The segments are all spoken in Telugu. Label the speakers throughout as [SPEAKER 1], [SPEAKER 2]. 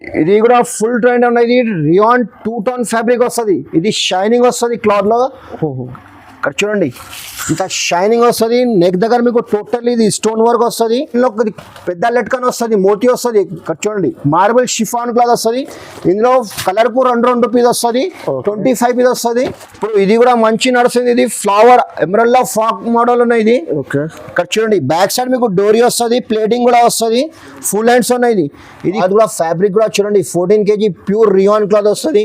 [SPEAKER 1] ఇది కూడా ఫుల్ ట్రెండ్ అనేది రియాన్ 2 టోన్ ఫ్యాబ్రిక్ వస్తుంది. ఇది షైనింగ్ వస్తుంది క్లాత్ లో. ఇక్కడ చూడండి ఇంత షైనింగ్ వస్తుంది. నెక్ దగ్గర మీకు టోటల్ ఇది స్టోన్ వర్క్ వస్తుంది. ఇందులో పెద్ద లెట్కన్ వస్తుంది, మోటీ వస్తుంది. ఇక్కడ చూడండి మార్బుల్ షిఫాన్ క్లాత్ వస్తుంది. ఇందులో కలర్ కు 2 పీస్ వస్తుంది, 25 పీస్ వస్తుంది. ఇప్పుడు ఇది కూడా మంచి నడుస్తుంది. ఇది ఫ్లవర్ ఎమరల్డ్ ఫ్రాక్ మోడల్ ఉన్నాయి. ఇది ఇక్కడ చూడండి బ్యాక్ సైడ్ మీకు డోరీ వస్తుంది, ప్లేటింగ్ కూడా వస్తుంది, ఫుల్ హ్యాండ్స్ ఉన్నాయి. ఇది అది కూడా ఫ్యాబ్రిక్ కూడా చూడండి 14 kg ప్యూర్ రియాన్ క్లాత్ వస్తుంది.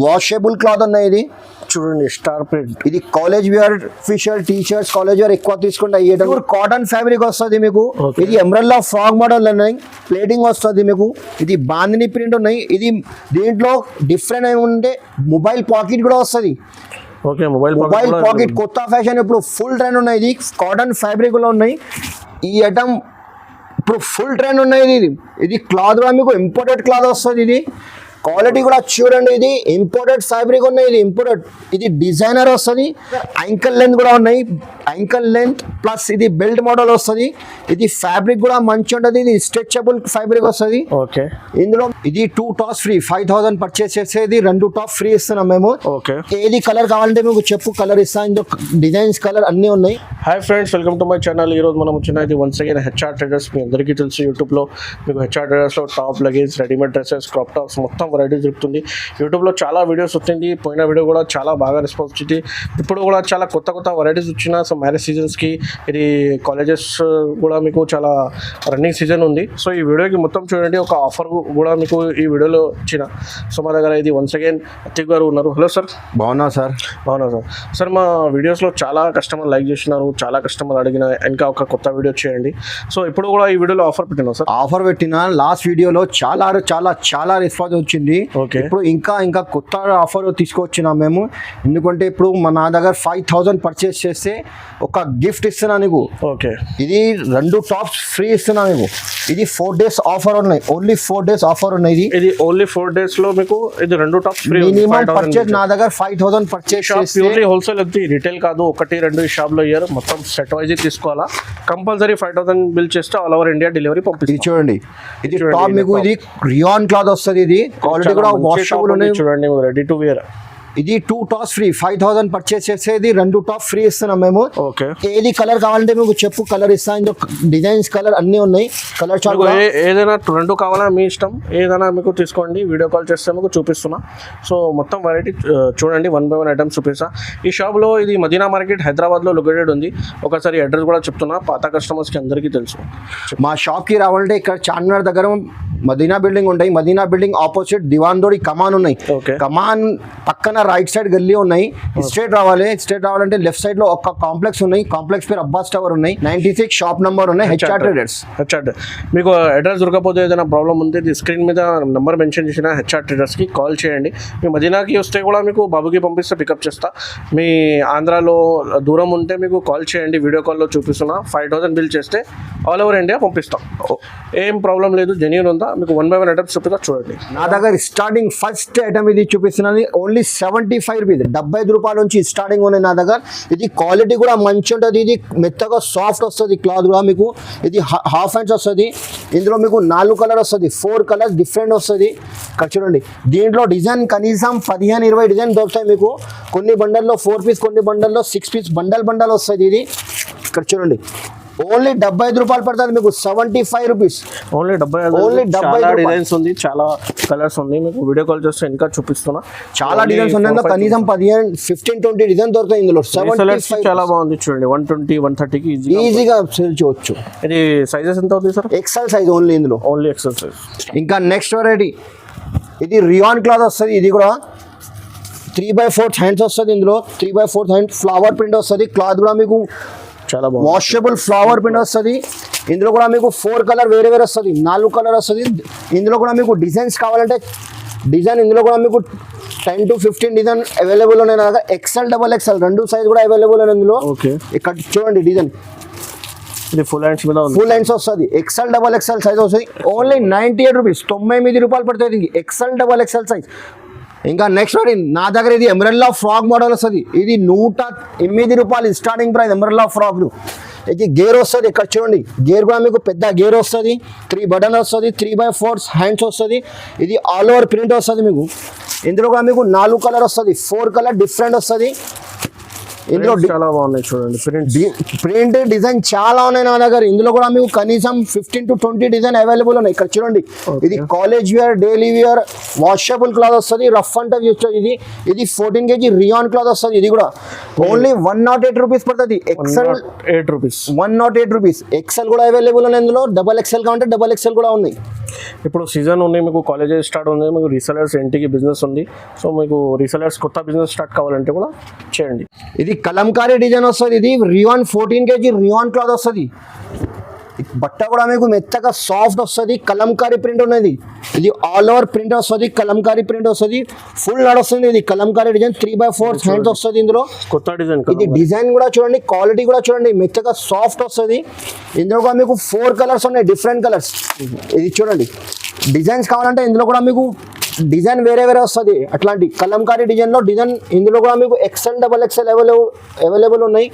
[SPEAKER 1] వాషబుల్ క్లాత్ ఉన్నాయి. ఇది చూడండి స్టార్ ప్రింట్. ఇది కాలేజ్ వేర్ ఫిషర్ టీషర్ట్స్ కాలేజ్ వేర్ ఎక్కువ తీసుకుంటే అయ్యేటప్పుడు కాటన్ ఫ్యాబ్రిక్ వస్తుంది మీకు. ఇది ఎమరల్డ్ ఫ్రాక్ మోడల్ ఉన్నాయి, ప్లేటింగ్ వస్తుంది మీకు. ఇది బాందిని ప్రింట్ ఉన్నాయి. ఇది దీంట్లో డిఫరెంట్ ఏమంటే మొబైల్ పాకెట్ కూడా వస్తుంది. మొబైల్ పాకెట్ కొత్త ఫ్యాషన్ ఇప్పుడు ఫుల్ ట్రెండ్ ఉన్నాయి. ఇది కాటన్ ఫ్యాబ్రిక్ లో ఉన్నాయి. ఈ ఐటమ్ ఇప్పుడు ఫుల్ ట్రెండ్ ఉన్నాయి. ఇది క్లాత్ కూడా మీకు ఇంపోర్టెడ్ క్లాత్ వస్తుంది. ఇది క్వాలిటీ కూడా చూడండి. ఇది ఇంపోర్టెడ్ ఫ్యాబ్రిక్ ఉన్నాయి. ఇది ఇంపోర్టెడ్. ఇది డిజైనర్ వస్తుంది. యాంకల్ లెంత్ కూడా ఉన్నాయి. యాంకల్ లెంత్ ప్లస్ ఇది బెల్ట్ మోడల్ వస్తుంది. ఇది ఫ్యాబ్రిక్ కూడా మంచి ఉంటుంది. ఇది స్ట్రెచబుల్ ఫ్యాబ్రిక్ వస్తుంది. ఇందులో ఇది 2 టాప్స్ ఫ్రీ. 5000 పర్చేస్ చేసేది 2 టాప్ ఫ్రీ ఇస్తున్నాం మేము. ఏది కలర్ కావాలంటే మీకు చెప్పు, కలర్ ఇస్తాం. ఇందులో డిజైన్స్ కలర్ అన్ని ఉన్నాయి.
[SPEAKER 2] Hi friends, welcome to my channel. ఈ రోజు మనం వచ్చినది వన్స్ అగైన్ హెచ్ఆర్ ట్రేడర్స్. మీ అందరికీ తెలుసు యూట్యూబ్లో మీకు హెచ్ఆర్ ట్రేడర్స్లో top luggage, readymade dresses, crop tops మొత్తం వెరైటీ దొరుకుతుంది. యూట్యూబ్లో చాలా వీడియోస్ వచ్చింది. పోయిన వీడియో కూడా చాలా బాగా రెస్పాన్స్ వచ్చింది. ఇప్పుడు కూడా చాలా కొత్త కొత్త వెరైటీస్ వచ్చిన. సో మ్యారేజ్ సీజన్స్కి ఇది కాలేజెస్ కూడా మీకు చాలా రన్నింగ్ సీజన్ ఉంది. సో ఈ వీడియోకి మొత్తం చూడండి. ఒక ఆఫర్ కూడా మీకు ఈ వీడియోలో ఇచ్చిన. సో మా దగ్గర ఇది వన్స్ అగైన్ అతిక్ గారు ఉన్నారు. Hello sir.
[SPEAKER 1] బాగున్నా సార్.
[SPEAKER 2] సార్ మా వీడియోస్లో చాలా కస్టమర్ లైక్ చేసినారు, చాలా కస్టమర్ అడిగిన ఇంకా ఒక కొత్త వీడియో చేయండి. సో ఇప్పుడు కూడా ఈ వీడియోలో ఆఫర్ పెట్టినా సార్.
[SPEAKER 1] ఆఫర్ పెట్టిన లాస్ట్ వీడియోలో చాలా చాలా చాలా రెస్పాన్స్ వచ్చింది. ఇప్పుడు ఇంకా కొత్త ఆఫర్ తీసుకొచ్చినాం మేము. ఎందుకంటే ఇప్పుడు నా దగ్గర 5000 పర్చేస్ చేస్తే ఒక గిఫ్ట్ ఇస్తున్నా నీకు. ఇది 2 టాప్స్ ఫ్రీ ఇస్తున్నా నీకు. ఇది 4 days ఆఫర్ ఉన్నాయి. ఓన్లీ 4 days ఆఫర్ ఉన్నాయి. ఇది
[SPEAKER 2] ఓన్లీ 4 days లో మీకు ఇది 2 టాప్స్ ఫ్రీ.
[SPEAKER 1] మినిమం పర్చేస్ నా దగ్గర 5000 పర్చేస్ చేస్తే
[SPEAKER 2] ప్యూర్లీ హోల్సేల్ అది రిటైల్ కాదు. 1-2 షాప్ లో ఇయర్ మొత్తం సెట్ వైజ్ తీసుకోవాలా. కంపల్సరీ 5000 బిల్ చేస్తే ఆల్ ఓవర్ ఇండియా డెలివరీ పంపిస్తుంది.
[SPEAKER 1] చూడండి ఇది టాప్ మీకు ఇది రియాన్ క్లాత్ వస్తుంది. ఇది క్వాలిటీ కూడా వాషబుల్ ఉన్నాయి.
[SPEAKER 2] చూడండి రెడీ టు వేర్.
[SPEAKER 1] ఇది 2 టాప్స్ ఫ్రీ. 5000 పర్చేస్ చేసేది 2 టాప్ ఫ్రీ ఇస్తున్నాం మేము. ఏది కలర్ కావాలంటే మీకు చెప్పు, కలర్ ఇస్తాం. ఇందులో డిజైన్స్ కలర్ అన్ని ఉన్నాయి. కలర్ చార్ట్
[SPEAKER 2] ఏదైనా 2 కావాలా మీ ఇష్టం, ఏదైనా మీకు తీసుకోండి. వీడియో కాల్ చేస్తే మీకు చూపిస్తున్నా. సో మొత్తం వెరైటీ చూడండి. 1 by 1 ఐటమ్స్ చూపిస్తా. ఈ షాప్లో ఇది మదీనా మార్కెట్ హైదరాబాద్లో లొకేటెడ్ ఉంది. ఒకసారి అడ్రస్ కూడా చెప్తున్నా, పాత కస్టమర్స్కి అందరికీ తెలుసు.
[SPEAKER 1] మా షాప్కి రావాలంటే ఇక్కడ చార్మినార్ దగ్గర మదీనా బిల్డింగ్ ఉంటాయి. మదీనా బిల్డింగ్ ఆపోజిట్ దివాన్దోడి కమాన్ ఉన్నాయి. కమాన్ పక్కన రైట్ సైడ్ గల్లీ ఉన్నాయి. స్ట్రేట్ రావాలంటే లెఫ్ట్ సైడ్ లో ఒక కాంప్లెక్స్ ఉన్నాయి. కాంప్లెక్స్ పేరు అబ్బాస్ టవర్ ఉన్నాయి. 96 షాప్ నంబర్ ఉన్నాయి. HR traders.
[SPEAKER 2] మీకు అడ్రస్ దొరకకపోతే ఏదైనా ప్రాబ్లం ఉంది స్క్రీన్ మీద నెంబర్ మెన్షన్ చేసిన హెచ్ఆర్ ట్రేడర్స్ కి కాల్ చేయండి. మీ మదీనాకి వస్తే కూడా మీకు బాబుకి పంపిస్తే పికప్ చేస్తా. మీ ఆంధ్రాలో దూరం ఉంటే మీకు కాల్ చేయండి. వీడియో కాల్లో చూపిస్తున్నా. 5000 బిల్ చేస్తే ఆల్ ఓవర్ ఇండియా పంపిస్తాం. ఏం ప్రాబ్లం లేదు. జెన్యూన్ ఉందా మీకు 1 by 1 ఐటమ్స్ చూపిస్తా. చూడండి
[SPEAKER 1] నా దగ్గర స్టార్టింగ్ ఫస్ట్ ఐటమ్ ఇది చూపిస్తున్నది ఓన్లీ 75 రూపీస్. 75 రూపాయల నుంచి స్టార్టింగ్ ఉన్నాయి నా దగ్గర. ఇది క్వాలిటీ కూడా మంచి ఉంటుంది. ఇది మెత్తగా సాఫ్ట్ వస్తుంది. క్లాత్ కూడా మీకు ఇది హాఫ్ హ్యాండ్స్ వస్తుంది. ఇందులో మీకు 4 కలర్ వస్తుంది. 4 కలర్స్ డిఫరెంట్ వస్తుంది. ఇక్కడ చూడండి దీంట్లో డిజైన్ కనీసం 15-20 డిజైన్ దొరుకుతాయి మీకు. కొన్ని బండల్లో 4 పీస్, కొన్ని బండల్లో 6 పీస్ బండల్ వస్తుంది. ఇది ఇక్కడ చూడండి ఓన్లీ 75 రూపాయలు పడుతుంది మీకు. 75 రూపీస్
[SPEAKER 2] ఓన్లీ 75 డిజైన్స్ ఉంది. చాలా కలర్స్ ఉంది. మీకు వీడియో కాల్ చేస్తే ఇంకా చూపిస్తున్నా.
[SPEAKER 1] చాలా డిజైన్స్ ఉన్నాయి. కనీసం 15-20 డిజైన్ దొరుకుతాయి ఇందులో.
[SPEAKER 2] చాలా బాగుంది. చూడండి 120-130 కి
[SPEAKER 1] ఈజీగా సేల్ చేయవచ్చు.
[SPEAKER 2] ఇది సైజెస్ ఎంత అవుతుంది సార్?
[SPEAKER 1] XL size only. ఇందులో
[SPEAKER 2] ఓన్లీ ఎక్సెల్ సైజ్.
[SPEAKER 1] ఇంకా నెక్స్ట్ వెరైటీ ఇది రియాన్ క్లాత్ వస్తుంది. ఇది కూడా 3/4 హ్యాండ్స్ వస్తుంది. ఇందులో 3/4 హ్యాండ్ ఫ్లవర్ ప్రింట్ వస్తుంది. క్లాత్ కూడా మీకు
[SPEAKER 2] చాలా బాగుంది.
[SPEAKER 1] వాషబుల్ ఫ్లవర్ ప్రింట్ వస్తుంది. ఇందులో కూడా మీకు 4 కలర్ వేరే వస్తుంది. 4 కలర్ వస్తుంది. ఇందులో కూడా మీకు డిజైన్స్ కావాలంటే డిజైన్ ఇందులో కూడా మీకు 10-15 డిజైన్ అవైలబుల్ ఉన్నాయి. నా దగ్గర XL, XXL 2 సైజ్ కూడా అవైలబుల్ ఉన్నాయి. ఇందులో ఇక్కడ చూడండి డిజైన్
[SPEAKER 2] ఇది ఫుల్
[SPEAKER 1] హ్యాండ్స్ వస్తుంది. XL, XXL సైజ్ వస్తుంది. Only 98 rupees. 99 రూపాయలు పడుతుంది. XL, XXL size. ఇంకా నెక్స్ట్ వాడి నా దగ్గర ఇది ఎమరల్డ్ ఫ్రాక్ మోడల్ వస్తుంది. ఇది 108 రూపాయలు స్టార్టింగ్ ప్రైస్. ఎమరల్డ్ ఫ్రాక్ ఇది గేర్ వస్తుంది. ఇక్కడ చూడండి గేర్ కూడా మీకు పెద్ద గేర్ వస్తుంది, 3 బటన్ వస్తుంది, 3x4 హ్యాండ్స్ వస్తుంది. ఇది ఆల్ ఓవర్ ప్రింట్ వస్తుంది మీకు. ఇందులో కూడా మీకు 4 కలర్ వస్తుంది, 4 కలర్ డిఫరెంట్ వస్తుంది. ఇందులో
[SPEAKER 2] చాలా బాగున్నాయి చూడండి
[SPEAKER 1] ప్రింట్ డిజైన్ చాలా ఉన్నాయి నా దగ్గర. ఇందులో కూడా మీకు కనీసం 15 to 20 డిజైన్ అవైలబుల్ ఉన్నాయి. ఇక్కడ చూడండి ఇది college wear, daily wear, washable cloth వస్తుంది, రఫ్ అండ్ టఫ్ వస్తుంది. ఇది 14 kg రియాన్ క్లాత్ వస్తుంది. ఇది కూడా ఓన్లీ 108 రూపీస్ పడుతుంది. XL
[SPEAKER 2] 8 rupees,
[SPEAKER 1] 108 rupees. ఎక్సెల్ కూడా అవైలబుల్ ఉన్నాయి. ఇందులో డబల్ ఎక్సెల్ కావాలంటే డబల్ ఎక్సెల్ కూడా ఉన్నాయి.
[SPEAKER 2] ఇప్పుడు సీజన్ ఉంది, మీకు కాలేజెస్ స్టార్ట్ ఉంది, మీకు రీసెలర్స్ ఇంటికి బిజినెస్ ఉంది. సో మీకు రీసెలర్స్ కొత్త బిజినెస్ స్టార్ట్ కావాలంటే కూడా చేయండి.
[SPEAKER 1] ఇది కలంకారీ డిజైన్ వస్తుంది. ఇది రియాన్ 14 kg రియాన్ క్లాత్ వస్తుంది. బట్ట కూడా మీకు మెత్తగా సాఫ్ట్ వస్తుంది. కలంకారీ ప్రింట్ ఉన్నది. ఇది ఆల్ ఓవర్ ప్రింట్ వస్తుంది, కలంకారీ ప్రింట్ వస్తుంది. ఫుల్ నడుస్తుంది. ఇది కలంకారీ డిజైన్ 3x4 హ్యాండ్స్ వస్తుంది. ఇందులో
[SPEAKER 2] కొత్త డిజైన్,
[SPEAKER 1] ఇది డిజైన్ కూడా చూడండి, క్వాలిటీ కూడా చూడండి, మెత్తగా సాఫ్ట్ వస్తుంది. ఇందులో కూడా మీకు 4 కలర్స్ ఉన్నాయి, డిఫరెంట్ కలర్స్. ఇది చూడండి డిజైన్స్ కావాలంటే ఇందులో కూడా మీకు డిజైన్ వేరే వేరే వస్తుంది. అట్లాంటి కలంకారీ డిజైన్లో డిజైన్ ఇందులో కూడా మీకు ఎక్సెల్, డబల్ ఎక్సెల్ అవైలబుల్ ఉన్నాయి.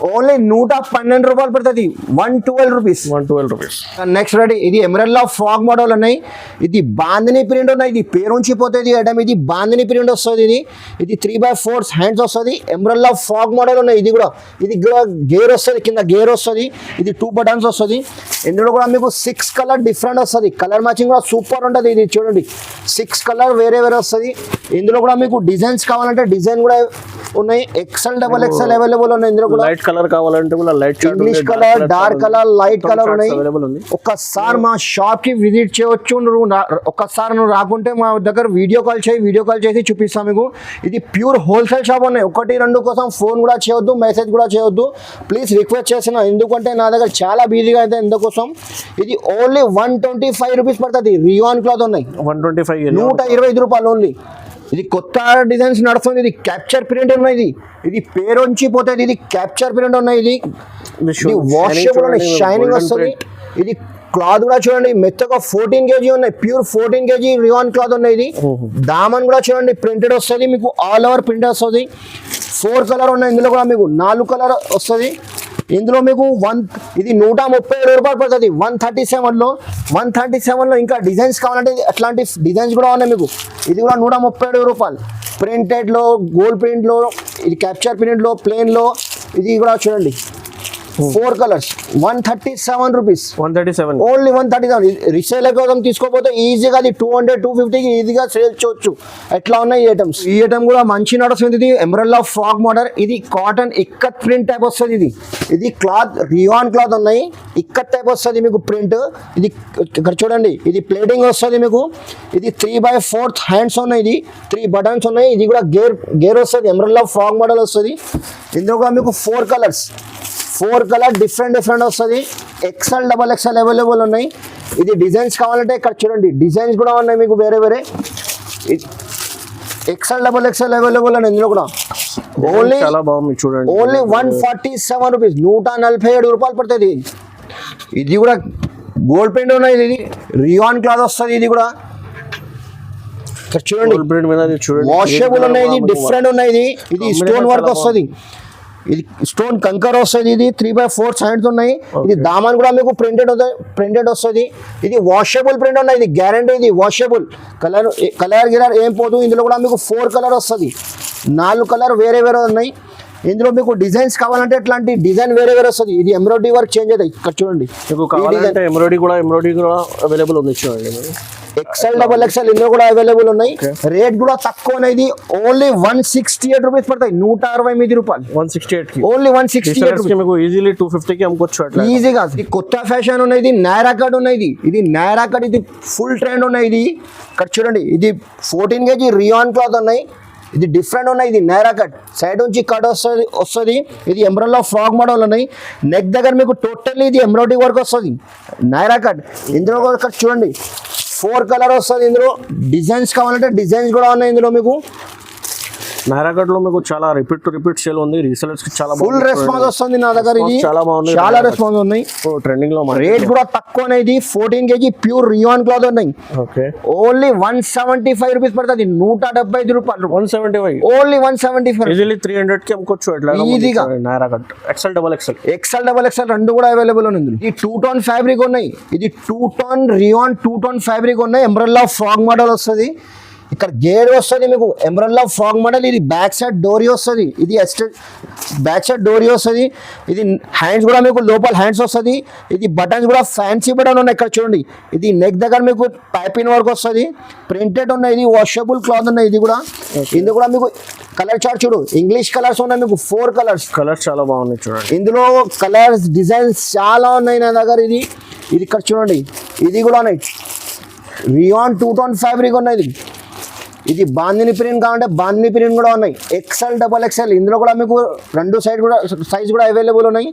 [SPEAKER 1] ఓన్లీ 112 రూపాయలు పడుతుంది, 112 రూపీస్.
[SPEAKER 2] 112 రూపీస్.
[SPEAKER 1] నెక్స్ట్ రెడీ ఇది ఎమరల్లా ఫ్రాక్ మోడల్ ఉన్నాయి. ఇది బాందిని ప్రింట్ ఉన్నాయి. ఇది పేరు ఉంచిపోతుంది ఐటమ్. ఇది బాందిని ప్రింట్ వస్తుంది. ఇది 3x4 హ్యాండ్స్ వస్తుంది. ఎమరల్లా ఫ్రాక్ మోడల్ ఉన్నాయి. ఇది కూడా గేర్ వస్తుంది, కింద గేర్ వస్తుంది. ఇది 2 బటన్స్ వస్తుంది. ఇందులో కూడా మీకు 6 కలర్ డిఫరెంట్ వస్తుంది. కలర్ మ్యాచింగ్ కూడా సూపర్ ఉంటుంది. ఇది చూడండి 6 కలర్ వేరే వేరే వస్తుంది. ఇందులో కూడా మీకు డిజైన్స్ కావాలంటే డిజైన్ కూడా ఉన్నాయి. ఎక్సెల్, డబల్ ఎక్సెల్ అవైలబుల్ ఉన్నాయి. ఇందులో కూడా
[SPEAKER 2] లైట్ కలర్ కావాలంటే కూడా light
[SPEAKER 1] English colour, dark colour, light colour ఉన్నాయి. ఒక్కసారి మా షాప్ కి విజిట్ చేయవచ్చు. ఒక్కసారి నువ్వు రాకుంటే మా దగ్గర వీడియో కాల్ చేసి చూపిస్తాం మీకు. ఇది ప్యూర్ హోల్సేల్ షాప్ ఉన్నాయి. 1, 2 కోసం ఫోన్ కూడా చేయొద్దు, మెసేజ్ కూడా చేయొద్దు. ప్లీజ్ రిక్వెస్ట్ చేసిన, ఎందుకంటే నా దగ్గర చాలా బిజీగా అయితే ఎందుకోసం. ఇది ఓన్లీ 125 రూపీస్ పడుతుంది. రియాన్ క్లాత్ ఉన్నాయి, 125 రూపాయలు ఓన్లీ. ఇది కొత్త డిజైన్స్ నడుస్తుంది. ఇది క్యాప్చర్ ప్రింట్ ఉన్నాయి. ఇది పేరొంచి పోతుంది. ఇది క్యాప్చర్ ప్రింట్ ఉన్నాయి. ఇది వాషబుల్ ఉన్నాయి, షైనింగ్ వస్తుంది. ఇది క్లాత్ కూడా చూడండి మెత్తగా 14 kg ఉన్నాయి. ప్యూర్ 14 kg రియాన్ క్లాత్ ఉన్నాయి. ఇది దామన్ కూడా చూడండి ప్రింటెడ్ వస్తుంది. మీకు ఆల్ ఓవర్ ప్రింట్ వస్తుంది. 4 కలర్ ఉన్నాయి. ఇందులో కూడా మీకు 4 కలర్ వస్తుంది. ఇందులో మీకు ఇది 137 రూపాయలు పడుతుంది. 137లో ఇంకా డిజైన్స్ కావాలంటే అట్లాంటి డిజైన్స్ కూడా ఉన్నాయి మీకు. ఇది కూడా 137 రూపాయలు. ప్రింటెడ్లో, గోల్డ్ ప్రింట్లో, ఇది క్యాప్చర్ ప్రింట్లో, ప్లేన్లో. ఇది కూడా చూడండి 4 కలర్స్, 137 రూపీస్.
[SPEAKER 2] 137
[SPEAKER 1] ఓన్లీ 137. రీసేల్ కోసం తీసుకోకపోతే ఈజీగా అది 200, 250కి ఈజీగా సేల్ చేయొచ్చు. ఎట్లా ఉన్నాయి ఈ ఐటమ్స్. ఈ ఐటమ్ కూడా మంచి నడుస్తుంది. ఇది ఎమరల్లా ఫ్రాక్ మోడల్. ఇది కాటన్ ఇక్కత్ ప్రింట్ టైప్ వస్తుంది. ఇది క్లాత్ రియాన్ క్లాత్ ఉన్నాయి. ఇక్కత్ టైప్ వస్తుంది మీకు ప్రింట్. ఇది ఇక్కడ చూడండి, ఇది ప్లేటింగ్ వస్తుంది మీకు. ఇది 3x4 హ్యాండ్స్ ఉన్నాయి. ఇది 3 బటన్స్ ఉన్నాయి. ఇది కూడా గేర్ వస్తుంది. ఎమరల్లా ఫ్రాక్ మోడల్ వస్తుంది. ఇందులో కూడా మీకు 4 కలర్స్, 4 కలర్ డిఫరెంట్ వస్తుంది. ఎక్సెల్, డబల్ ఎక్సెల్ అవైలబుల్ ఉన్నాయి. ఇది డిజైన్స్ కావాలంటే ఇక్కడ చూడండి డిజైన్స్ కూడా ఉన్నాయి మీకు వేరే వేరే. ఎక్సెల్, డబల్ ఎక్సెల్ అవైలబుల్ ఉన్నాయి. ఇందులో కూడా ఓన్లీ
[SPEAKER 2] చాలా బాగుంది చూడండి.
[SPEAKER 1] ఓన్లీ 147 రూపీస్, 147 రూపాయలు పడుతుంది. ఇది కూడా గోల్డ్ ప్రింట్ ఉన్నాయి. ఇది రియాన్ క్లాత్ వస్తుంది. ఇది కూడా ఇక్కడ చూడండి వాషబుల్ ఉన్నాయి. ఇది డిఫరెంట్ ఉన్నాయి. ఇది స్టోన్ వర్క్ వస్తుంది. ఇది స్టోన్ కంకర్ వస్తుంది. ఇది 3x4 హ్యాండ్స్ ఉన్నాయి. ఇది దామన్ కూడా మీకు ప్రింటెడ్ వస్తుంది. ఇది వాషబుల్ ప్రింట్ ఉన్నాయి. ఇది గ్యారంటీ. ఇది వాషబుల్, కలర్ గిలర్ ఏం పోదు. ఇందులో కూడా మీకు 4 కలర్ వస్తుంది. 4 కలర్ వేరే వేరే ఉన్నాయి. ఇందులో మీకు డిజైన్స్ కావాలంటే ఇట్లాంటి డిజైన్ వేరే వేరే వస్తుంది. ఇది ఎంబ్రాయిడరీ వర్క్ చేంజ్ అవుతాయి. ఇక్కడ చూడండి
[SPEAKER 2] ఎంబ్రాయిడరీ కూడా అవైలబుల్ ఉంది చూడండి.
[SPEAKER 1] ఎక్సెల్, డబల్ ఎక్సెల్ ఇందులో కూడా అవైలబుల్ ఉన్నాయి. రేట్ కూడా తక్కువ అనేది. ఓన్లీ 168 రూపీస్ పడతాయి. 168 రూపాయలు.
[SPEAKER 2] 168
[SPEAKER 1] ఓన్లీ 168
[SPEAKER 2] మీకు ఈజీలీ 250కి అమ్ముకోవచ్చు. అట్లా
[SPEAKER 1] ఈజీగా. ఇది కొత్త ఫ్యాషన్ ఉన్నది. నైరా కట్ ఉన్నది. ఇది నైరా కట్. ఇది ఫుల్ ట్రెండ్ ఉన్నాయి. ఇది ఇక్కడ చూడండి. ఇది 14 kg రియాన్ క్లాత్ ఉన్నాయి. ఇది డిఫరెంట్ ఉన్నాయి. ఇది నైరా కట్, సైడ్ నుంచి కట్ వస్తుంది. ఇది ఎంబ్రాయిడరీ ఫ్రాక్ మోడల్ ఉన్నాయి. నెక్ దగ్గర మీకు టోటల్లీ ఇది ఎంబ్రాయిడరీ వర్క్ వస్తుంది. నైరా కట్. ఇందులో కూడా చూడండి 4 కలర్ వస్తుంది. ఇందులో డిజైన్స్ కావాలంటే డిజైన్స్ కూడా ఉన్నాయి. ఇందులో మీకు
[SPEAKER 2] నారాగఢ్ లో మీకు చాలా రిపీట్ టు రిపీట్ సేల్ ఉంది, రీసెలర్స్ కి చాలా
[SPEAKER 1] ఫుల్ రెస్పాన్స్ వస్తుంది నా దగ్గర. ఇది
[SPEAKER 2] చాలా బాగుంది,
[SPEAKER 1] చాలా రెస్పాన్స్ ఉన్నాయి.
[SPEAKER 2] ట్రెండింగ్ లో
[SPEAKER 1] రేట్ కూడా తక్కువ అనేది. 14 kg ప్యూర్ రియాన్ క్లాత్ ఉన్నాయి.
[SPEAKER 2] ఓకే,
[SPEAKER 1] ఓన్లీ 175 రూపీస్ పడుతుంది. 175 రూపాయలు.
[SPEAKER 2] 175
[SPEAKER 1] ఓన్లీ 175.
[SPEAKER 2] ఈజీలీ 300 కి అమ్ముకోవచ్చు ఎట్లా
[SPEAKER 1] ఈజీగా.
[SPEAKER 2] నారాగఢ్ XL double XL,
[SPEAKER 1] XL double XL రెండు కూడా అవైలబుల్ ఉంది. ఇది 2 టోన్ ఫ్యాబ్రిక్ ఉన్నాయి. ఇది 2 టోన్ రియాన్ 2 టోన్ ఫ్యాబ్రిక్ ఉన్నాయి. ఎంబ్రెల్లా ఫ్రాక్ మోడల్ వస్తుంది. ఇక్కడ గేర్ వస్తుంది మీకు, ఎంబ్రెల్లా ఫ్రాక్ మోడల్. ఇది బ్యాక్ సైడ్ డోరీ వస్తుంది. ఇది బ్యాక్ సైడ్ డోరీ వస్తుంది. ఇది హ్యాండ్స్ కూడా మీకు లోపల హ్యాండ్స్ వస్తుంది. ఇది బటన్స్ కూడా ఫ్యాన్సీ బటన్ ఉన్నాయి. ఇక్కడ చూడండి, ఇది నెక్ దగ్గర మీకు పైపింగ్ వర్క్ వస్తుంది. ప్రింటెడ్ ఉన్నాయి. ఇది వాషబుల్ క్లాత్ ఉన్నాయి. ఇది కూడా ఇందులో కూడా మీకు కలర్ చార్ట్ చూడు, ఇంగ్లీష్ కలర్స్ ఉన్నాయి మీకు 4 కలర్స్.
[SPEAKER 2] కలర్స్ చాలా బాగున్నాయి చూడండి.
[SPEAKER 1] ఇందులో కలర్స్ డిజైన్స్ చాలా ఉన్నాయి నా దగ్గర. ఇది ఇక్కడ చూడండి, ఇది కూడా ఉన్నాయి. రియాన్ 2 టోన్ ఫ్యాబ్రిక్ ఉన్నాయి. ఇది బాందిని ప్రింట్ కావాలంటే బాందిని ప్రింట్ కూడా ఉన్నాయి. ఎక్సెల్ డబల్ ఎక్సెల్ ఇందులో కూడా మీకు 2 సైడ్ కూడా సైజ్ కూడా అవైలబుల్ ఉన్నాయి.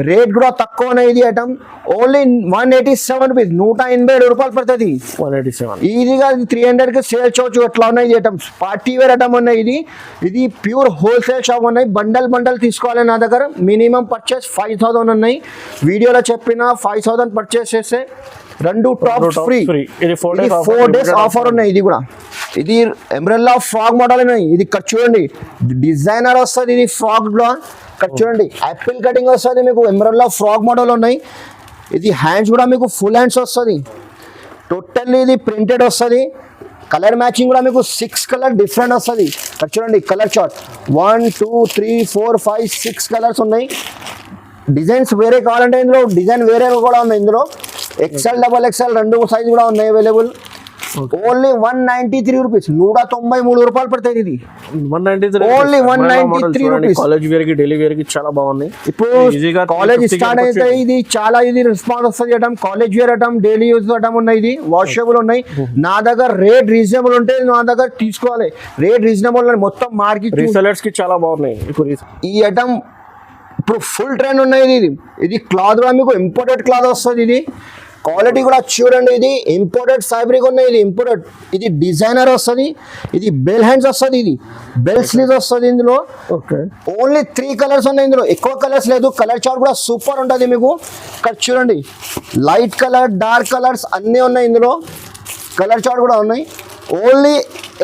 [SPEAKER 1] రేట్ కూడా తక్కువ ఉన్నాయి. ఇది ఐటమ్ ఓన్లీ 187 రూపీస్, 187 రూపాయలు పడుతుంది.
[SPEAKER 2] 187
[SPEAKER 1] ఈజీగా 300కి సేల్ చేయవచ్చు. ఎట్లా ఉన్నాయి ఈ ఐటమ్స్, పార్టీ వేర్ ఐటమ్ ఉన్నాయి. ఇది ప్యూర్ హోల్సేల్ షాప్ ఉన్నాయి. బండల్ తీసుకోవాలి నా దగ్గర. మినిమం పర్చేస్ 5000 ఉన్నాయి. వీడియోలో చెప్పిన 5000 పర్చేస్ చేస్తే 2 టాప్స్ ఫ్రీ.
[SPEAKER 2] ఇది
[SPEAKER 1] 4 డేస్ ఆఫర్ ఉన్నాయి. ఇది కూడా ఇది ఎంబ్రెల్లా ఫ్రాక్ మోడల్ ఉన్నాయి. ఇది ఇక్కడ చూడండి, డిజైనర్ వస్తుంది. ఇది ఫ్రాక్ లో ఇక్కడ చూడండి యాపిల్ కటింగ్ వస్తుంది మీకు. ఎంబ్రెల్లా ఫ్రాక్ మోడల్ ఉన్నాయి. ఇది హ్యాండ్స్ కూడా మీకు ఫుల్ హ్యాండ్స్ వస్తుంది. టోటల్లీ ఇది ప్రింటెడ్ వస్తుంది. కలర్ మ్యాచింగ్ కూడా మీకు 6 కలర్ డిఫరెంట్ వస్తుంది. ఇక్కడ చూడండి కలర్ చార్ట్ 1 2 3 4 5 6 కలర్స్ ఉన్నాయి. డిజైన్స్ వేరే కావాలంటే ఇందులో డిజైన్ వేరే కూడా ఉన్నాయి. ఇందులో ఎక్సెల్ డబల్ ఎక్సెల్ 2 సైజ్ కూడా ఉన్నాయి అవైలబుల్. ఓన్లీ 193 రూపీస్, 193 రూపాయలు పడుతుంది. ఇది
[SPEAKER 2] 193
[SPEAKER 1] ఓన్లీ 193 రూపీస్.
[SPEAKER 2] కాలేజ్ వేర్ కి డైలీ వేర్ కి చాలా బాగున్నాయి.
[SPEAKER 1] ఇప్పుడు కాలేజ్ స్టార్ట్ అయితే ఇది చాలా ఇది రెస్పాన్స్ వస్తుంది. Item college wear item, daily use item ఉన్నాయి. ఇది వాషబుల్ ఉన్నాయి. నా దగ్గర రేట్ రీజనబుల్ ఉంటే నా దగ్గర తీసుకోవాలి. రేట్ రీజనబుల్ మొత్తం మార్కెట్
[SPEAKER 2] రీసెలర్స్ కి చాలా బాగున్నాయి. ఇప్పుడు
[SPEAKER 1] ఈ ఐటమ్ ఇప్పుడు ఫుల్ ట్రెండ్ ఉన్నాయి. ఇది క్లాత్ కూడా మీకు ఇంపోర్టెడ్ క్లాత్ వస్తుంది. ఇది క్వాలిటీ కూడా చూడండి. ఇది ఇంపోర్టెడ్ ఫ్యాబ్రిక్ ఉన్నాయి. ఇది ఇంపోర్టెడ్, ఇది డిజైనర్ వస్తుంది. ఇది బెల్ హ్యాండ్స్ వస్తుంది. ఇది బెల్ స్లీవ్స్ వస్తుంది. ఇందులో ఓన్లీ 3 కలర్స్ ఉన్నాయి. ఇందులో ఎక్కువ కలర్స్ లేదు. కలర్ చార్ట్ కూడా సూపర్ ఉంటుంది మీకు. ఇక్కడ చూడండి లైట్ కలర్, డార్క్ కలర్స్ అన్నీ ఉన్నాయి. ఇందులో కలర్ చార్ట్ కూడా ఉన్నాయి. ఓన్లీ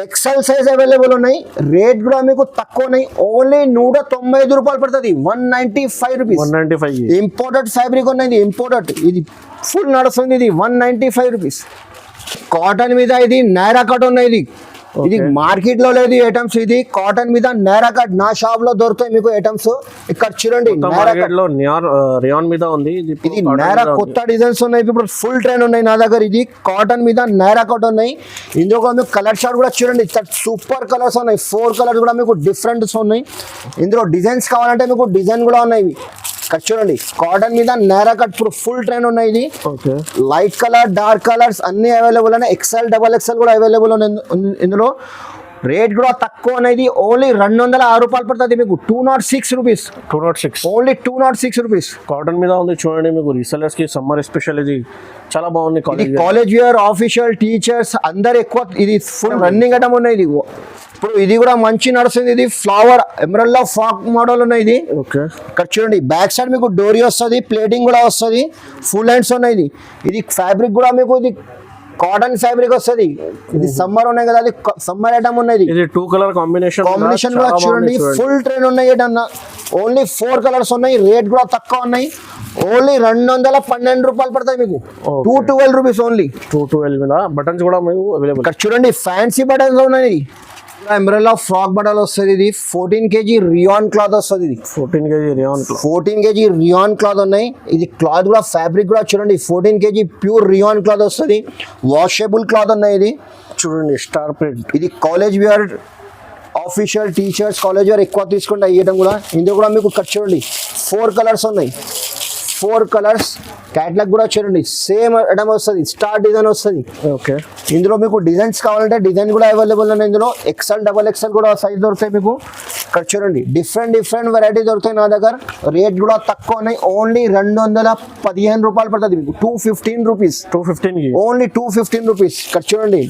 [SPEAKER 1] ఎక్సెల్ సైజ్ అవైలబుల్ ఉన్నాయి. రేట్ కూడా మీకు తక్కువ ఉన్నాయి. ఓన్లీ 195 రూపాయలు పడుతుంది. 195 రూపీస్.
[SPEAKER 2] 195
[SPEAKER 1] ఇంపోర్టెడ్ ఫ్యాబ్రిక్ ఉన్నాయి. ఇంపోర్టెడ్, ఇది ఫుల్ నడుస్తుంది. ఇది 195 రూపీస్. కాటన్ మీద ఇది నైరా కట్ ఉన్నాయి. ఇది మార్కెట్ లో లేదు ఐటమ్స్. ఇది కాటన్ మీద నైరా కట్ నా షాప్ లో దొరుకుతాయి మీకు ఐటమ్స్. ఇక్కడ చూడండి
[SPEAKER 2] రియాన్ మీద ఉంది.
[SPEAKER 1] ఇది నైరా కొత్త డిజైన్స్ ఉన్నాయి. ఇప్పుడు ఫుల్ ట్రెండ్ ఉన్నాయి నా దగ్గర. ఇది కాటన్ మీద నైరా కట్ ఉన్నాయి. ఇందులో కూడా మీకు కలర్ షార్ట్ కూడా చూడండి. సూపర్ కలర్స్ ఉన్నాయి. 4 కలర్స్ కూడా మీకు డిఫరెంట్స్ ఉన్నాయి. ఇందులో డిజైన్స్ కావాలంటే మీకు డిజైన్ కూడా ఉన్నాయి. ఇక్కడ చూడండి కాటన్ మీద నైరా కట్ ఇప్పుడు ఫుల్ ట్రెండ్ ఉన్నాయి. ఇది లైట్ కలర్, డార్క్ కలర్స్ అన్ని అవైలబుల్ ఉన్నాయి. ఎక్సెల్ డబల్ ఎక్సెల్ కూడా అవైలబుల్ ఉన్నాయి. ఇందులో రేట్ కూడా తక్కువ అనేది. ఓన్లీ 206 రూపాయలు పడుతుంది మీకు. 206 రూపీస్.
[SPEAKER 2] 206
[SPEAKER 1] only 206 rupees.
[SPEAKER 2] కాటన్ మీద ఉంది చూడండి మీకు. రీసెలర్స్ కి సమ్మర్ స్పెషల్ ఇది చాలా బాగుంది.
[SPEAKER 1] కాలేజ్ వేర్, ఆఫీషియల్, టీచర్స్ అందరు ఎక్కువ ఇది ఫుల్ రన్నింగ్ ఐటమ్ ఉన్నాయి. ఇది ఇప్పుడు ఇది కూడా మంచి నడుస్తుంది. ఇది ఫ్లవర్ ఎంబ్రెల్లా ఫ్రాక్ మోడల్ ఉన్నాయి. ఇది ఇక్కడ చూడండి బ్యాక్ సైడ్ మీకు డోరీ వస్తుంది. ప్లేటింగ్ కూడా వస్తుంది. ఫుల్ హ్యాండ్స్ ఉన్నాయి. ఇది ఫ్యాబ్రిక్ కూడా మీకు ఇది కాటన్ ఫ్యాబ్రిక్ వస్తుంది. ఇది సమ్మర్ ఉన్నాయి కదా, అది సమ్మర్ ఐటమ్ ఉన్నాయి.
[SPEAKER 2] ఇది 2 కలర్ కాంబినేషన్
[SPEAKER 1] కూడా చూడండి. ఫుల్ ట్రెండ్ ఉన్నాయి. ఓన్లీ 4 కలర్స్ ఉన్నాయి. రేట్ కూడా తక్కువ ఉన్నాయి. ఓన్లీ 212 రూపాయలు పడతాయి మీకు. 212 రూపీస్ ఓన్లీ.
[SPEAKER 2] 212 బటన్స్ కూడా మీకు అవైలబుల్.
[SPEAKER 1] ఇక్కడ చూడండి ఫ్యాన్సీ బటన్స్ ఉన్నాయి. ఎంబ్రెల్లా ఫ్రాక్ బటల్ వస్తుంది. ఇది 14 kg రియాన్ క్లాత్ వస్తుంది. ఇది 14 kg రియాన్ క్లాత్ ఉన్నాయి. ఇది క్లాత్ కూడా ఫ్యాబ్రిక్ కూడా చూడండి 14 kg ప్యూర్ రియాన్ క్లాత్ వస్తుంది. వాషబుల్ క్లాత్ ఉన్నాయి. ఇది చూడండి స్టార్ ప్రింట్. ఇది college wear, official, teachers college wear ఎక్కువ తీసుకుంటే అయ్యడం కూడా. ఇందులో కూడా మీకు ఇక్కడ చూడండి 4 కలర్స్ ఉన్నాయి. 4 కలర్స్. క్యాట్లాగ్ కూడా చూడండి సేమ్ ఐటమ్ వస్తుంది. స్టార్ డిజైన్ వస్తుంది. ఇందులో మీకు డిజైన్స్ కావాలంటే డిజైన్ కూడా అవైలబుల్ ఉన్నాయి. ఇందులో ఎక్సెల్ డబల్ ఎక్సెల్ కూడా సైజ్ దొరుకుతాయి మీకు. ఇక్కడ చూడండి డిఫరెంట్ వెరైటీ దొరుకుతాయి నా దగ్గర. రేట్ కూడా తక్కువ ఉన్నాయి. ఓన్లీ 215 రూపాయలు పడుతుంది మీకు. 215 రూపీస్.
[SPEAKER 2] 215
[SPEAKER 1] only 215 rupees. ఇక్కడ చూడండి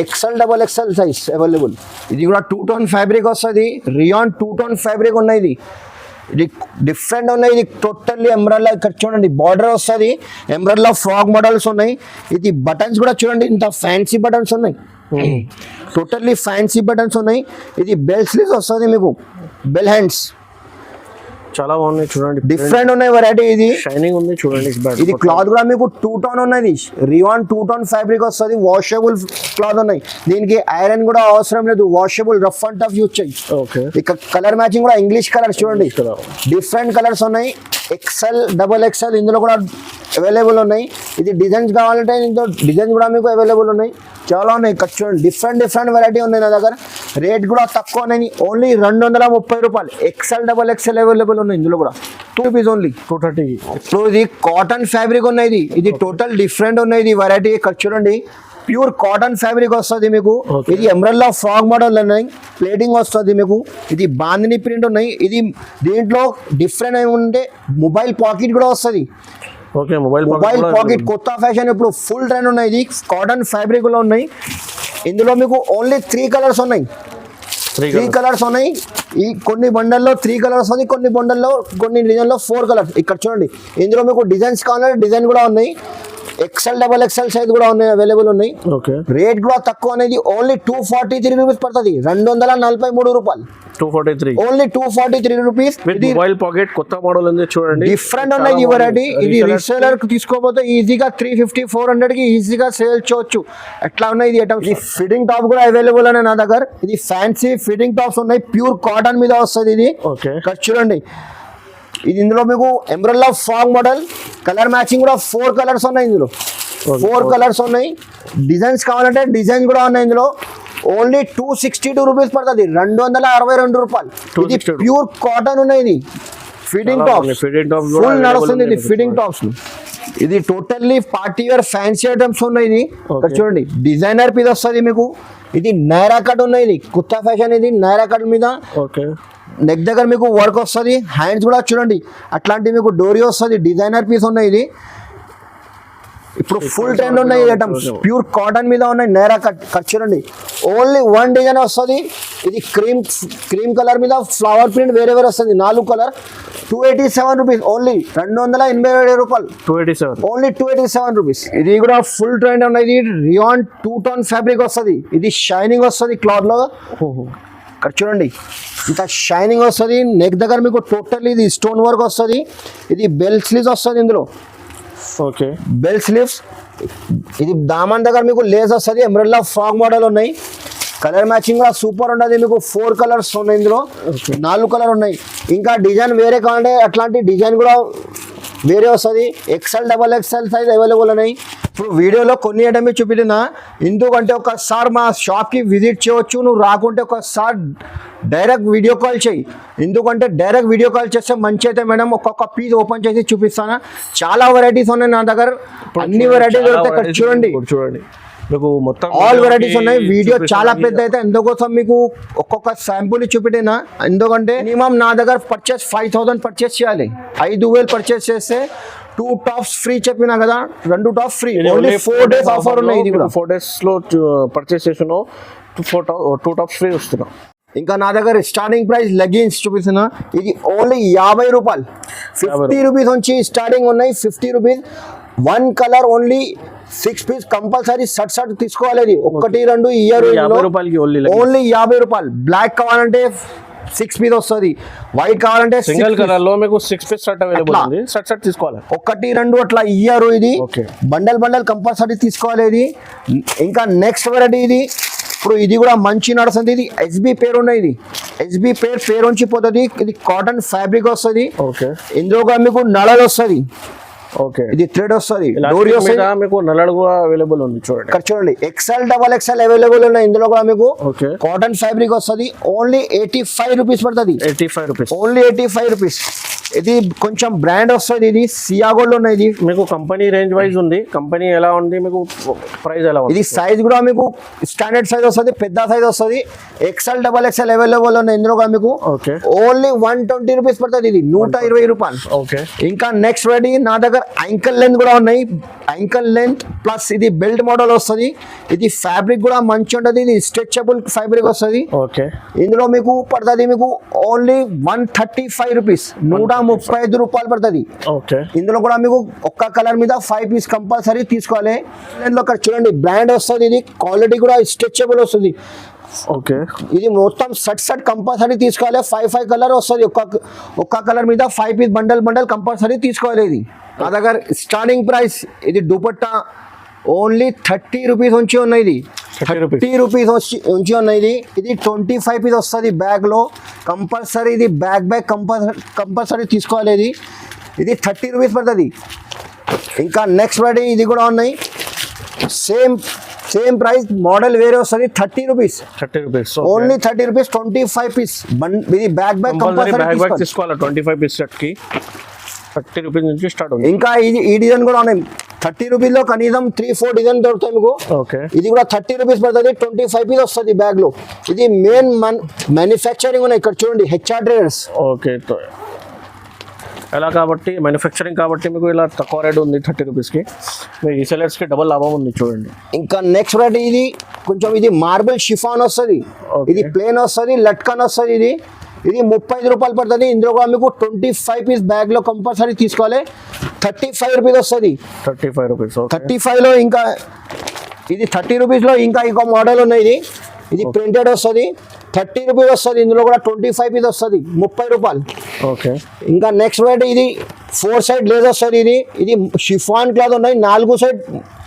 [SPEAKER 1] XL double XL size available. ఇది కూడా 2 టోన్ ఫ్యాబ్రిక్ వస్తుంది. రియాన్ 2 టోన్ ఫ్యాబ్రిక్ ఉన్నాయి. ఇది డిఫరెంట్ ఉన్నాయి. ఇది టోటల్లీ ఎంబ్రాయిడరీ. ఇక్కడ చూడండి బార్డర్ వస్తుంది. ఎంబ్రాయిడరీలో ఫ్రాక్ మోడల్స్ ఉన్నాయి. ఇది బటన్స్ కూడా చూడండి ఇంత ఫ్యాన్సీ బటన్స్ ఉన్నాయి. టోటల్లీ ఫ్యాన్సీ బటన్స్ ఉన్నాయి. ఇది బెల్ స్లీవ్స్ వస్తుంది మీకు. బెల్ హ్యాండ్స్
[SPEAKER 2] చాలా బాగున్నాయి చూడండి.
[SPEAKER 1] డిఫరెంట్ ఉన్నాయి వెరైటీ. ఇది
[SPEAKER 2] షైనింగ్ ఉంది చూడండి.
[SPEAKER 1] ఇది క్లాత్ కూడా మీకు 2 టోన్ ఉన్నది. రియాన్ 2 టోన్ ఫ్యాబ్రిక్ వస్తుంది. వాషబుల్ క్లాత్ ఉన్నాయి. దీనికి ఐరన్ కూడా అవసరం లేదు. Washable rough and tough use చేయి.
[SPEAKER 2] ఓకే.
[SPEAKER 1] ఇక కలర్ మ్యాచింగ్ కూడా ఇంగ్లీష్ కలర్స్ చూడండి. డిఫరెంట్ కలర్స్ ఉన్నాయి. ఎక్సెల్ డబల్ ఎక్సెల్ ఇందులో కూడా అవైలబుల్ ఉన్నాయి. ఇది డిజైన్స్ కావాలంటే ఇందులో డిజైన్స్ కూడా మీకు అవైలబుల్ ఉన్నాయి. చాలా ఉన్నాయి. ఇక్కడ చూడండి డిఫరెంట్ వెరైటీ ఉన్నాయి నా దగ్గర. రేట్ కూడా తక్కువ ఉన్నాయి. ఓన్లీ 230 రూపాయలు. ఎక్సెల్ డబల్ ఎక్సెల్ అవైలబుల్ ఉన్నాయి. ఇందులో కూడా 2 రూపీస్ ఓన్లీ.
[SPEAKER 2] 230.
[SPEAKER 1] ఇప్పుడు ఇది కాటన్ ఫ్యాబ్రిక్ ఉన్నాయి. ఇది టోటల్ డిఫరెంట్ ఉన్నాయి. ఇది వెరైటీ ఇక్కడ చూడండి. ప్యూర్ కాటన్ ఫ్యాబ్రిక్ వస్తుంది మీకు. ఇది ఎంబ్రాయిడరీలో ఫ్రాక్ మోడల్ ఉన్నాయి. ప్లేటింగ్ వస్తుంది మీకు. ఇది బాందిని ప్రింట్ ఉన్నాయి. ఇది దీంట్లో డిఫరెంట్ అయి ఉంటే మొబైల్ పాకెట్ కూడా వస్తుంది.
[SPEAKER 2] ఓకే. మొబైల్
[SPEAKER 1] పాకెట్ కొత్త ఫ్యాషన్ ఇప్పుడు ఫుల్ ట్రెండ్ ఉన్నాయి. ఇది కాటన్ ఫ్యాబ్రిక్ లో ఉన్నాయి. ఇందులో మీకు ఓన్లీ 3 కలర్స్ ఉన్నాయి. 3 కలర్స్ ఉన్నాయి. ఈ కొన్ని బండల్లో 3 కలర్స్ ఉన్నాయి. కొన్ని బండల్లో కొన్ని డిజైన్లో 4 కలర్స్. ఇక్కడ చూడండి ఇందులో మీకు డిజైన్స్ కావాలంటే డిజైన్ కూడా ఉన్నాయి. ఎక్సెల్ డబల్ ఎక్సెల్ సైజ్ కూడా ఉన్నాయి. అవైలబుల్ ఉన్నాయి.
[SPEAKER 2] ఓకే.
[SPEAKER 1] రేట్ కూడా తక్కువ అనేది. ఓన్లీ 243 రూపీస్ పడుతుంది. 243 రూపాయలు.
[SPEAKER 2] 243.
[SPEAKER 1] Only 243 rupees.
[SPEAKER 2] మొబైల్ పాకెట్ కొత్త మోడల్ ఉంది చూడండి.
[SPEAKER 1] డిఫరెంట్ ఉన్నాయి ఈ వెరైటీ. ఇది రీసేలర్ కి తీసుకోపోతే ఈజీగా 350-400 కి ఈజీగా సేల్ చేయొచ్చు. ఎట్లా ఉన్నాయి ఇది ఐటమ్స్. ఈ ఫిట్టింగ్ టాప్ కూడా అవైలబుల్ అనే నా దగ్గర. ఇది ఫ్యాన్సీ ఫిట్టింగ్ టాప్స్ ఉన్నాయి. ప్యూర్ కాటన్ మీద వస్తుంది ఇది.
[SPEAKER 2] ఓకే.
[SPEAKER 1] చూడండి ఇది ఇందులో మీకు ఎంబ్రాయిడరీలో ఫ్రాక్ మోడల్. కలర్ మ్యాచింగ్ కూడా 4 కలర్స్ ఉన్నాయి. ఇందులో 4 కలర్స్ ఉన్నాయి. డిజైన్స్ కావాలంటే డిజైన్ కూడా ఉన్నాయి ఇందులో. ఓన్లీ 262 రూపీస్ పడుతుంది. 262 రూపాయలు. ఇది ప్యూర్ కాటన్ ఉన్నాయి. ఇది ఫిట్టింగ్ టాప్స్ ఫుల్ నడుస్తుంది. ఇది ఫిట్టింగ్ టాప్స్. ఇది totally party wear fancy items ఉన్నాయి. ఇది ఇక్కడ చూడండి డిజైనర్ పీస్ వస్తుంది మీకు. ఇది నైరా కట్ ఉన్నాయి. ఇది కొత్త ఫ్యాషన్. ఇది నైరా కట్ మీద.
[SPEAKER 2] ఓకే.
[SPEAKER 1] నెక్ దగ్గర మీకు వర్క్ వస్తుంది. హ్యాండ్స్ కూడా చూడండి అట్లాంటి మీకు డోరీ వస్తుంది. డిజైనర్ పీస్ ఉన్నాయి. ఇది ఇప్పుడు ఫుల్ ట్రెండ్ ఉన్నాయి ఐటమ్స్. ప్యూర్ కాటన్ మీద ఉన్నాయి. నైరా కట్ చూడండి. ఓన్లీ 1 డిజైన్ వస్తుంది. ఇది క్రీమ్ కలర్ మీద ఫ్లవర్ ప్రింట్ వేరే వస్తుంది. 4 కలర్. 287 రూపీస్. ఓన్లీ 287 రూపాయలు.
[SPEAKER 2] 287.
[SPEAKER 1] Only 287 rupees. ఇది కూడా ఫుల్ ట్రెండ్ ఉన్నాయి. రియాన్ 2 టోన్ ఫ్యాబ్రిక్ వస్తుంది. ఇది షైనింగ్ వస్తుంది క్లాత్ లో. ఇక్కడ చూడండి ఇంత షైనింగ్ వస్తుంది. నెక్ దగ్గర మీకు టోటల్ ఇది స్టోన్ వర్క్ వస్తుంది. ఇది బెల్ స్లీవ్స్ వస్తుంది ఇందులో.
[SPEAKER 2] ఓకే.
[SPEAKER 1] Bell sleeves. ఇది దామన్ దగ్గర మీకు లేస్ వస్తుంది. ఎంబ్రాయిడరీలో ఫ్రాక్ మోడల్ ఉన్నాయి. కలర్ మ్యాచింగ్ కూడా సూపర్ ఉంటుంది. మీకు 4 కలర్స్ ఉన్నాయి ఇందులో. 4 కలర్ ఉన్నాయి. ఇంకా డిజైన్ వేరే కావాలంటే అట్లాంటి డిజైన్ కూడా వేరే వస్తుంది. XL double XL size available ఉన్నాయి. ఇప్పుడు వీడియోలో కొన్ని ఐటమ్స్ చూపిస్తున్నా. ఎందుకంటే ఒకసారి మా షాప్కి విజిట్ చేయవచ్చు. నువ్వు రాకుంటే ఒకసారి డైరెక్ట్ వీడియో కాల్ చేయి. ఎందుకంటే డైరెక్ట్ వీడియో కాల్ చేస్తే మంచి అయితే మేడం ఒక్కొక్క పీస్ ఓపెన్ చేసి చూపిస్తాను. చాలా వెరైటీస్ ఉన్నాయి నా దగ్గర. అన్ని వెరైటీస్ దొరుకుతాయి. చూడండి
[SPEAKER 2] మీకు మొత్తం
[SPEAKER 1] ఆల్ వెరైటీస్ ఉన్నాయి. వీడియో చాలా పెద్ద అయితే అందుకోసం మీకు ఒక్కొక్క శాంపుల్ చూపినా. ఎందుకంటే మినిమం నా దగ్గర పర్చేస్ 5000 పర్చేస్ చేయాలి. 5000 పర్చేస్ చేస్తే 2 టాప్స్ ఫ్రీ చెప్పినా కదా. 2 tops free. Only 4 days offer ఉన్నాయి. ఇది కూడా
[SPEAKER 2] 4 డేస్ లో పర్చేస్ చేసినావు 2 టాప్స్ ఫ్రీ వస్తున్నావు.
[SPEAKER 1] ఇంకా నా దగ్గర స్టార్టింగ్ ప్రైస్ లెగ్గిన్స్ చూపిస్తున్నా. ఇది ఓన్లీ 50 రూపాయలు. 50 రూపీస్ నుంచి స్టార్టింగ్ ఉన్నాయి. 50 rupees. 1 colour only 6 piece compulsory shirt తీసుకోవాలి. 1 2 ఇయర్ ఓన్లీ 50 రూపాయలు. బ్లాక్ కావాలంటే 6 పీస్ వస్తుంది. వైట్ కావాలంటే
[SPEAKER 2] సింగిల్ కలర్ లో మీకు 6 పీస్ షర్ట్ అవైలబుల్ ఉంది. షర్ట్ తీసుకోవాలి.
[SPEAKER 1] 1 2 అట్లా ఇయర్. ఇది బండల్ కంపల్సరీ తీసుకోవాలి. ఇది ఇంకా నెక్స్ట్ వెరైటీ. ఇది ఇప్పుడు ఇది కూడా మంచి నడుస్తుంది. ఇది ఎస్బీ పేరు ఉన్నాయి. ఇది ఎస్బీ పేరు నుంచి పోతుంది. ఇది కాటన్ ఫ్యాబ్రిక్ వస్తుంది.
[SPEAKER 2] ఓకే.
[SPEAKER 1] ఇందులో మీకు నడలు వస్తుంది.
[SPEAKER 2] ఓకే
[SPEAKER 1] ఇది థ్రెడ్ వస్తుంది,
[SPEAKER 2] Elastic
[SPEAKER 1] డోరీ వస్తుంది.
[SPEAKER 2] మీద మీకు నల్లడుగు అవైలబుల్ ఉంది చూడండి.
[SPEAKER 1] ఇక్కడ చూడండి XL XXL అవైలబుల్ ఉన్నాయి. ఇందులో కూడా మీకు
[SPEAKER 2] ఓకే
[SPEAKER 1] కాటన్ ఫ్యాబ్రిక్ వస్తుంది. ఓన్లీ 85 రూపీస్ పడుతుంది.
[SPEAKER 2] 85 రూపీస్.
[SPEAKER 1] Only 85 rupees. ఇది కొంచెం బ్రాండ్ వస్తుంది. ఇది సియాగోల్డ్ ఉన్నాయి. ఇది
[SPEAKER 2] మీకు కంపెనీ రేంజ్ వైజ్ ఉంది. కంపెనీ ఎలా ఉంది, మీకు ప్రైస్ ఎలా ఉంది?
[SPEAKER 1] ఇది సైజ్ కూడా మీకు స్టాండర్డ్ సైజ్ వస్తుంది, పెద్ద సైజ్ వస్తుంది. XL XXL అవైలబుల్ ఉన్నాయి. ఇందులో కూడా మీకు
[SPEAKER 2] ఓకే
[SPEAKER 1] ఓన్లీ 120 రూపీస్ పడుతుంది. ఇది 120 రూపాయలు.
[SPEAKER 2] ఓకే
[SPEAKER 1] ఇంకా నెక్స్ట్ రెడీ నా దగ్గర యాంకల్ లెంత్ కూడా ఉన్నాయి. యాంకల్ లెంత్ ప్లస్ ఇది బెల్ట్ మోడల్ వస్తుంది. ఇది ఫ్యాబ్రిక్ కూడా మంచి ఉంటుంది. ఇది స్ట్రెచబుల్ ఫ్యాబ్రిక్ వస్తుంది.
[SPEAKER 2] ఓకే
[SPEAKER 1] ఇందులో మీకు పడుతుంది మీకు ఓన్లీ 135 రూపీస్, 135 రూపాయలు పడుతుంది.
[SPEAKER 2] ఓకే
[SPEAKER 1] ఇందులో కూడా మీకు ఒక్క కలర్ మీద 5 పీస్ కంపల్సరీ తీసుకోవాలి. ఇందులో ఇక్కడ చూడండి బ్రాండ్ వస్తుంది. ఇది క్వాలిటీ కూడా స్ట్రెచబుల్ వస్తుంది.
[SPEAKER 2] ఓకే
[SPEAKER 1] ఇది మొత్తం సెట్ కంపల్సరీ తీసుకోవాలి. 5 కలర్ వస్తుంది. ఒక్క కలర్ మీద 5 పీస్ బండల్ కంపల్సరీ తీసుకోవాలి. ఇది నా దగ్గర స్టార్టింగ్ ప్రైస్ ఇది దుపట్టా ఓన్లీ 30 రూపీస్ ఉంచి ఉన్నాయి. ఇది 30 రూపీస్ ఉంచి ఉన్నాయి. ఇది 25 పీస్ వస్తుంది బ్యాగ్ లో కంపల్సరీ. ఇది బ్యాగ్ కంపల్సరీ తీసుకోవాలి. ఇది 30 రూపీస్ పడుతుంది. ఇంకా నెక్స్ట్ రెడీ ఇది కూడా ఉన్నాయి. సేమ్ ప్రైస్, మోడల్ వేరే వస్తుంది. 30 rupees.
[SPEAKER 2] 30 rupees
[SPEAKER 1] only 30 rupees. 25 piece ఇది బ్యాగ్
[SPEAKER 2] కంపల్సరీ తీసుకోవాలి. 25 పీస్ సెట్ కి 30 రూపీస్ నుంచి స్టార్ట్ ఉంది.
[SPEAKER 1] ఇంకా ఈ డిజైన్ కూడా ఉన్నాయి. 30 రూపీస్ లో కనీసం 3-4 డిజైన్ దొరుకుతాయి మీకు.
[SPEAKER 2] ఓకే
[SPEAKER 1] ఇది కూడా 30 రూపీస్ పడుతుంది. 25 పీస్ వస్తుంది బ్యాగ్ లో. ఇది మెయిన్ మ్యానుఫ్యాక్చరింగ్ ఉన్నాయి. ఇక్కడ చూడండి HR ట్రేడర్స్.
[SPEAKER 2] ఓకే ఎలా కాబట్టి మ్యానుఫ్యాక్చరింగ్ కాబట్టి మీకు ఇలా తక్కువ రేట్ ఉంది 30 రూపీస్కి. మీకు ఈ సెలర్స్కి డబల్ లాభం ఉంది చూడండి.
[SPEAKER 1] ఇంకా నెక్స్ట్ రేట్ ఇది కొంచెం ఇది మార్బుల్ షిఫాన్ వస్తుంది. ఇది ప్లేన్ వస్తుంది, లట్కన్ వస్తుంది. ఇది 35 రూపాయలు పడుతుంది. ఇందులో కూడా మీకు 25 పీస్ బ్యాగ్ లో కంపల్సరీ తీసుకోవాలి. 35 రూపీస్ వస్తుంది.
[SPEAKER 2] 35 రూపీస్.
[SPEAKER 1] 35 లో ఇంకా ఇది 30 రూపీస్ లో ఇంకా ఇంకో మోడల్ ఉన్నాయి. ఇది ప్రింటెడ్ వస్తుంది. 30 రూపీస్ వస్తుంది. ఇందులో కూడా 25 పీస్ వస్తుంది. 30 రూపాయలు.
[SPEAKER 2] ఓకే
[SPEAKER 1] ఇంకా నెక్స్ట్ రేట్ ఇది 4 సైడ్ లేజ్ వస్తుంది. ఇది షిఫాన్ క్లాత్ ఉన్నాయి. 4 సైడ్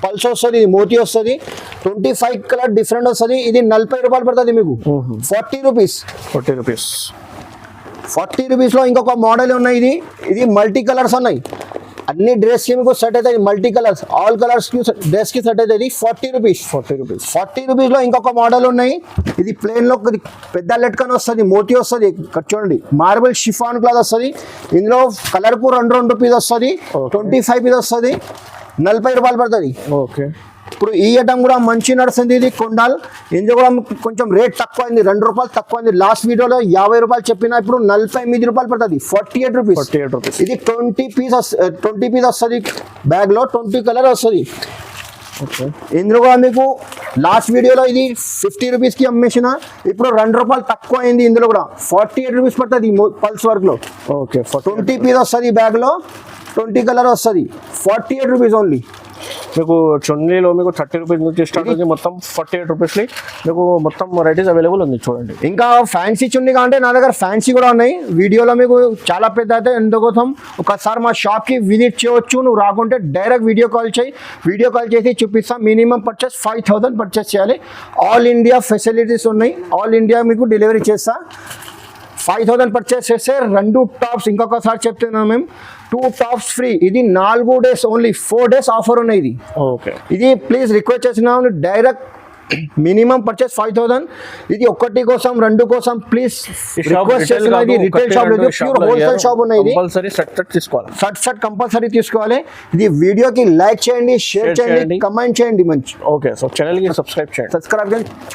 [SPEAKER 1] పల్స్ వస్తుంది. ఇది మోతీ వస్తుంది. 25 కలర్ డిఫరెంట్ వస్తుంది. ఇది 40 రూపాయలు పడుతుంది మీకు. 40 రూపీస్.
[SPEAKER 2] 40 రూపీస్.
[SPEAKER 1] 40 రూపీస్ లో ఇంకొక మోడల్ ఉన్నాయి. ఇది మల్టీ కలర్స్ ఉన్నాయి. అన్ని డ్రెస్ కి మీకు సెట్ అవుతాయి. మల్టీ కలర్స్ ఆల్ కలర్స్ కి డ్రెస్ కి సెట్ అవుతుంది. 40 రూపీస్. 40 రూపీస్ లో ఇంకొక మోడల్ ఉన్నాయి. ఇది ప్లేన్ లో పెద్ద లెట్కన్ వస్తుంది, మోతీ వస్తుంది. ఇక్కడ చూడండి మార్బుల్ షిఫాన్ క్లాత్ వస్తుంది. ఇందులో కలర్ కు 2 పీస్ వస్తుంది. 25 పీస్ వస్తుంది. 40 రూపాయలు పడుతుంది.
[SPEAKER 2] ఓకే
[SPEAKER 1] ఇప్పుడు ఈ ఐటమ్ కూడా మంచి నడుస్తుంది. ఇది కొండాల్. ఇందులో కూడా కొంచెం రేట్ తక్కువ అయింది, 2 రూపాయలు తక్కువ అయింది. లాస్ట్ వీడియోలో 50 రూపాయలు చెప్పిన, ఇప్పుడు 48 రూపాయలు పడుతుంది. 48 రూపీస్. ఇది 20 పీస్ వస్తుంది బ్యాగ్ లో. 20 కలర్ వస్తుంది. ఇందులో కూడా మీకు లాస్ట్ వీడియోలో ఇది 50 రూపీస్ కి అమ్మేసిన, ఇప్పుడు 2 రూపాయలు తక్కువ అయింది. ఇందులో కూడా 48 రూపీస్ పడుతుంది పల్స్ వర్క్ లో.
[SPEAKER 2] ఓకే
[SPEAKER 1] 20 పీస్ వస్తుంది బ్యాగ్ లో. 20 కలర్ వస్తుంది. 48 రూపీస్ ఓన్లీ.
[SPEAKER 2] మీకు చున్నీలో మీకు 30 రూపీస్ నుంచి స్టార్ట్ అవుతుంది. మొత్తం 48 రూపీస్కి మీకు మొత్తం వెరైటీస్ అవైలబుల్ ఉంది చూడండి.
[SPEAKER 1] ఇంకా ఫ్యాన్సీ చున్నీ కావాలంటే నా దగ్గర ఫ్యాన్సీ కూడా ఉన్నాయి. వీడియోలో మీకు చాలా పెద్ద అయితే ఎందుకోసం ఒకసారి మా షాప్కి విజిట్ చేయవచ్చు. నువ్వు రాకుంటే డైరెక్ట్ వీడియో కాల్ చేసి చూపిస్తాం. మినిమం పర్చేస్ 5000 పర్చేస్ చేయాలి. ఆల్ ఇండియా ఫెసిలిటీస్ ఉన్నాయి. ఆల్ ఇండియా మీకు డెలివరీ చేస్తా. 5000 పర్చేస్ చేస్తే 2 టాప్స్, ఇంకొకసారి చెప్తున్నాం మేము, 2 టాప్స్ ఫ్రీ. ఇది 4 డేస్ ఓన్లీ, 4 డేస్ ఆఫర్ ఉన్నాయి. ఇది
[SPEAKER 2] ఓకే
[SPEAKER 1] ఇది ప్లీజ్ రిక్వెస్ట్ చేసినాము. Direct minimum purchase 5000. ఇది ఒకటి కోసం 2 కోసం ప్లీజ్ రిక్వెస్ట్ చేసినది. రిటైల్ షాప్ లేదు, ప్యూర్ హోల్సేల్ షాప్ ఉన్నాయి. ఇది
[SPEAKER 2] కంపల్సరీ సెట్
[SPEAKER 1] కంపల్సరీ తీసుకోవాలి. ఇది వీడియోకి లైక్ చేయండి, షేర్ చేయండి, కమెంట్ చేయండి. మంచి
[SPEAKER 2] ఓకే. సో ఛానల్కి సబ్స్క్రైబ్ చేయండి.